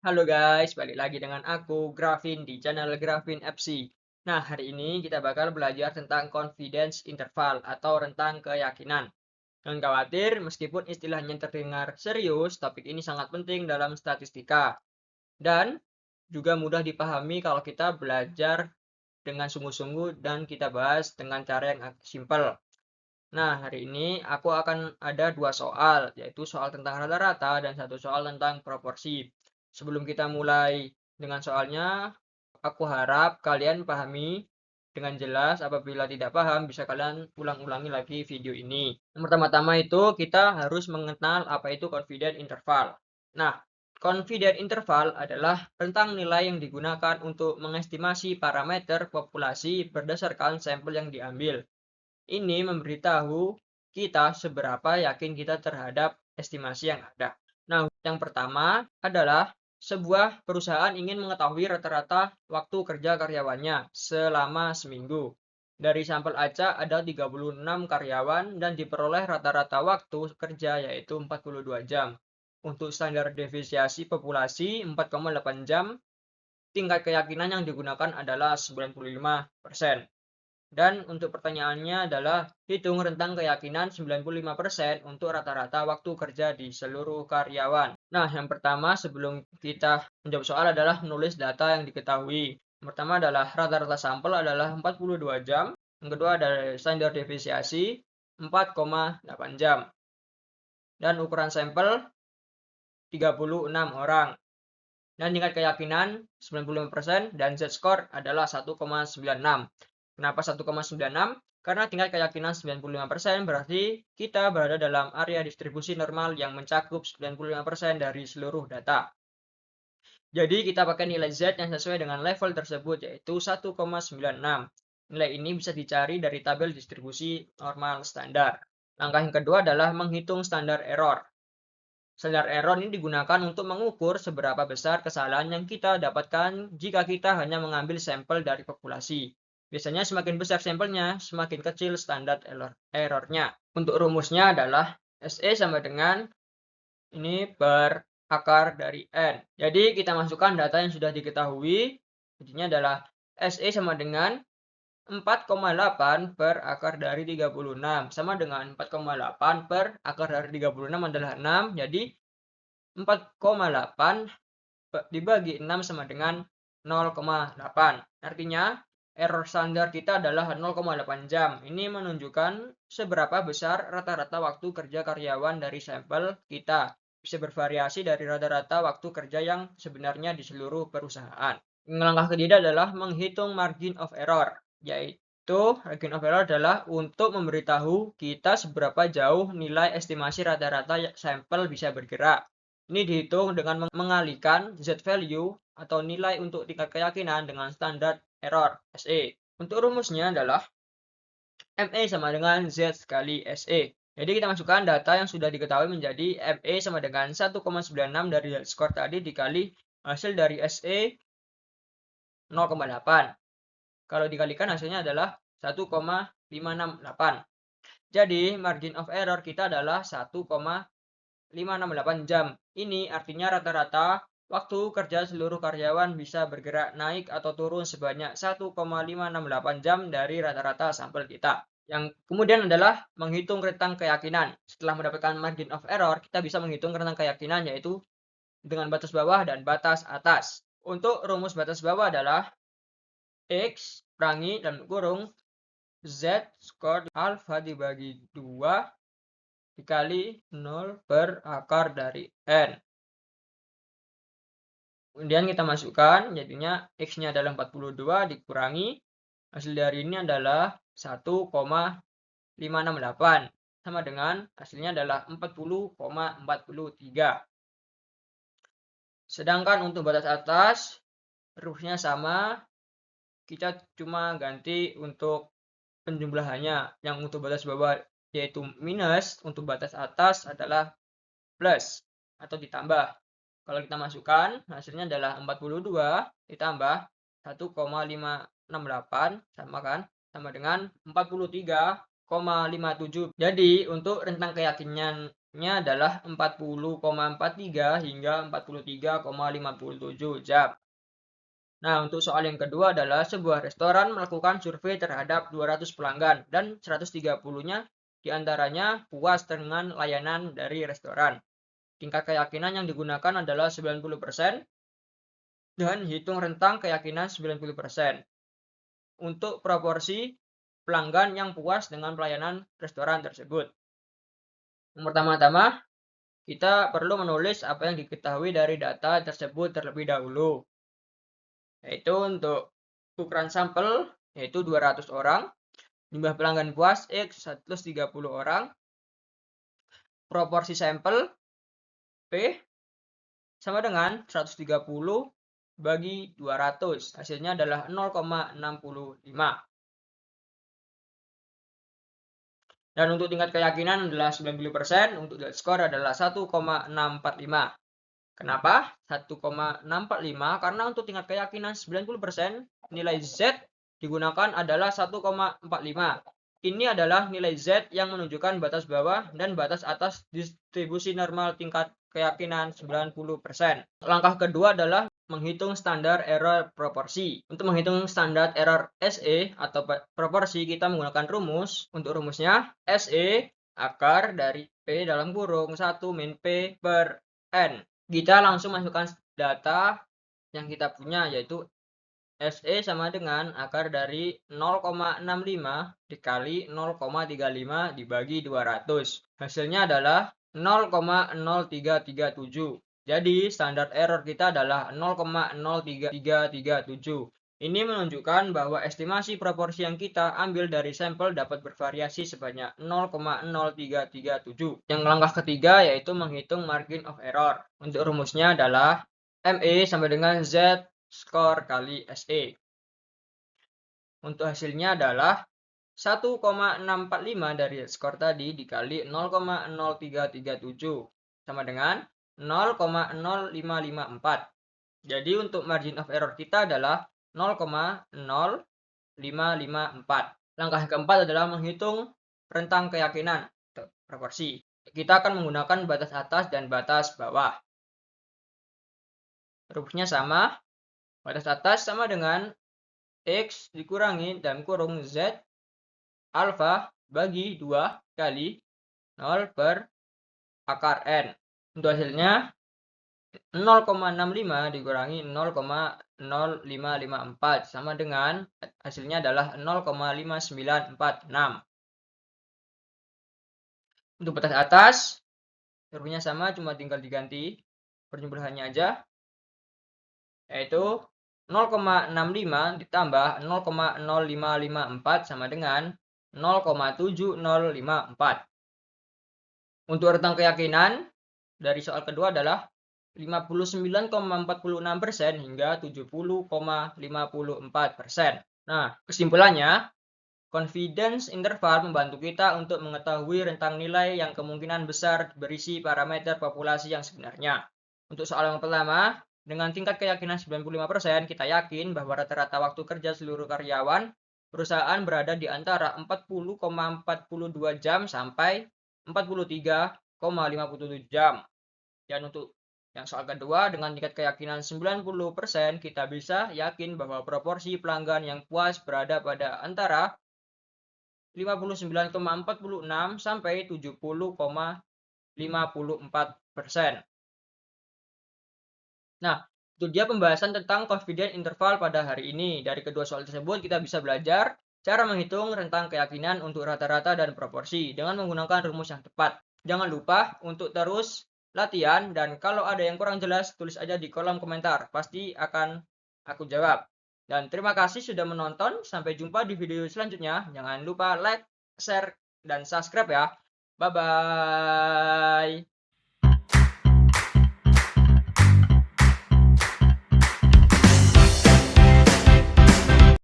Halo guys, balik lagi dengan aku, Grafin, di channel Grafin FC. Nah, hari ini kita bakal belajar tentang confidence interval atau rentang keyakinan. Jangan khawatir, meskipun istilahnya terdengar serius, topik ini sangat penting dalam statistika. Dan juga mudah dipahami kalau kita belajar dengan sungguh-sungguh dan kita bahas dengan cara yang simpel. Nah, hari ini aku akan ada dua soal, yaitu soal tentang rata-rata dan satu soal tentang proporsi. Sebelum kita mulai dengan soalnya, aku harap kalian pahami dengan jelas. Apabila tidak paham, bisa kalian ulang-ulangi lagi video ini. Yang pertama-tama itu kita harus mengenal apa itu confidence interval. Nah, confidence interval adalah rentang nilai yang digunakan untuk mengestimasi parameter populasi berdasarkan sampel yang diambil. Ini memberitahu kita seberapa yakin kita terhadap estimasi yang ada. Nah, yang pertama adalah sebuah perusahaan ingin mengetahui rata-rata waktu kerja karyawannya selama seminggu. Dari sampel acak ada 36 karyawan dan diperoleh rata-rata waktu kerja yaitu 42 jam. Untuk standar deviasi populasi 4,8 jam, tingkat keyakinan yang digunakan adalah 95%. Dan untuk pertanyaannya adalah hitung rentang keyakinan 95% untuk rata-rata waktu kerja di seluruh karyawan. Nah, yang pertama sebelum kita menjawab soal adalah menulis data yang diketahui. Yang pertama adalah rata-rata sampel adalah 42 jam. Yang kedua adalah standar deviasi 4,8 jam. Dan ukuran sampel 36 orang. Dan tingkat keyakinan 95% dan Z-score adalah 1,96. Kenapa 1,96? Karena tingkat keyakinan 95% berarti kita berada dalam area distribusi normal yang mencakup 95% dari seluruh data. Jadi kita pakai nilai Z yang sesuai dengan level tersebut yaitu 1,96. Nilai ini bisa dicari dari tabel distribusi normal standar. Langkah yang kedua adalah menghitung standar error. Standar error ini digunakan untuk mengukur seberapa besar kesalahan yang kita dapatkan jika kita hanya mengambil sampel dari populasi. Biasanya semakin besar sampelnya, semakin kecil standar errornya. Untuk rumusnya adalah SE sama dengan ini per akar dari N. Jadi kita masukkan data yang sudah diketahui. Jadinya adalah SE sama dengan 4,8 per akar dari 36. Sama dengan 4,8 per akar dari 36 adalah 6. Jadi 4,8 dibagi 6 sama dengan 0,8. Artinya error standar kita adalah 0,8 jam. Ini menunjukkan seberapa besar rata-rata waktu kerja karyawan dari sampel kita. Bisa bervariasi dari rata-rata waktu kerja yang sebenarnya di seluruh perusahaan. Langkah ketiga adalah menghitung margin of error, yaitu margin of error adalah untuk memberitahu kita seberapa jauh nilai estimasi rata-rata sampel bisa bergerak. Ini dihitung dengan mengalihkan Z value atau nilai untuk tingkat keyakinan dengan standar error SE. Untuk rumusnya adalah ME sama dengan Z kali SE. Jadi kita masukkan data yang sudah diketahui menjadi ME sama dengan 1,96 dari skor tadi dikali hasil dari SE 0,8. Kalau dikalikan hasilnya adalah 1,568. Jadi margin of error kita adalah 1,568 jam. Ini artinya rata-rata waktu kerja seluruh karyawan bisa bergerak naik atau turun sebanyak 1,568 jam dari rata-rata sampel kita. Yang kemudian adalah menghitung rentang keyakinan. Setelah mendapatkan margin of error, kita bisa menghitung rentang keyakinan yaitu dengan batas bawah dan batas atas. Untuk rumus batas bawah adalah X kurangi dalam kurung Z skor alfa dibagi 2 dikali 0 per akar dari N. Kemudian kita masukkan, jadinya X-nya adalah 42 dikurangi. Hasil dari ini adalah 1,568. Sama dengan hasilnya adalah 40,43. Sedangkan untuk batas atas, rumusnya sama. Kita cuma ganti untuk penjumlahannya. Yang untuk batas bawah yaitu minus, untuk batas atas adalah plus atau ditambah. Kalau kita masukkan, hasilnya adalah 42 ditambah 1,568 sama dengan 43,57. Jadi untuk rentang keyakinan nya adalah 40,43 hingga 43,57 jam. Nah, untuk soal yang kedua adalah sebuah restoran melakukan survei terhadap 200 pelanggan dan 130-nya diantaranya puas dengan layanan dari restoran. Tingkat keyakinan yang digunakan adalah 90% dan hitung rentang keyakinan 90%. Untuk proporsi pelanggan yang puas dengan pelayanan restoran tersebut. Yang pertama-tama, kita perlu menulis apa yang diketahui dari data tersebut terlebih dahulu. Yaitu untuk ukuran sampel, yaitu 200 orang, jumlah pelanggan puas X 130 orang, proporsi sampel P sama dengan 130 bagi 200, hasilnya adalah 0,65. Dan untuk tingkat keyakinan adalah 90%, untuk z-score adalah 1,645. Kenapa 1,645? Karena untuk tingkat keyakinan 90%, nilai Z digunakan adalah 1,45. Ini adalah nilai Z yang menunjukkan batas bawah dan batas atas distribusi normal tingkat keyakinan 90%. Langkah kedua adalah menghitung standar error proporsi. Untuk menghitung standar error SE atau proporsi, kita menggunakan rumus. Untuk rumusnya, SE akar dari P dalam kurung 1 min P per N. Kita langsung masukkan data yang kita punya, yaitu SE sama dengan akar dari 0,65 dikali 0,35 dibagi 200. Hasilnya adalah 0,0337. Jadi standar error kita adalah 0,03337. Ini menunjukkan bahwa estimasi proporsi yang kita ambil dari sampel dapat bervariasi sebanyak 0,0337. Yang langkah ketiga yaitu menghitung margin of error. Untuk rumusnya adalah ME sama dengan Z skor kali SE. Untuk hasilnya adalah 1,645 dari skor tadi dikali 0,0337 sama dengan 0,0554. Jadi untuk margin of error kita adalah 0,0554. Langkah keempat adalah menghitung rentang keyakinan atau proporsi. Kita akan menggunakan batas atas dan batas bawah. Rumusnya sama. Batas atas sama dengan X dikurangi dalam kurung Z alfa bagi 2 kali 0 per akar N. Untuk hasilnya 0,65 dikurangi 0,0554 sama dengan hasilnya adalah 0,5946. Untuk batas atas, rumusnya sama, cuma tinggal diganti perjumlahannya aja, yaitu 0,65 ditambah 0,0554 sama dengan 0,7054. Untuk rentang keyakinan dari soal kedua adalah 59,46% hingga 70,54%. Nah, kesimpulannya, confidence interval membantu kita untuk mengetahui rentang nilai yang kemungkinan besar berisi parameter populasi yang sebenarnya. Untuk soal yang pertama, dengan tingkat keyakinan 95%, kita yakin bahwa rata-rata waktu kerja seluruh karyawan perusahaan berada di antara 40,42 jam sampai 43,57 jam. Dan untuk yang soal kedua, dengan tingkat keyakinan 90%, kita bisa yakin bahwa proporsi pelanggan yang puas berada pada antara 59,46 sampai 70,54%. Nah, itu dia pembahasan tentang confidence interval pada hari ini. Dari kedua soal tersebut kita bisa belajar cara menghitung rentang keyakinan untuk rata-rata dan proporsi dengan menggunakan rumus yang tepat. Jangan lupa untuk terus latihan, dan kalau ada yang kurang jelas tulis aja di kolom komentar. Pasti akan aku jawab. Dan terima kasih sudah menonton. Sampai jumpa di video selanjutnya. Jangan lupa like, share, dan subscribe ya. Bye-bye.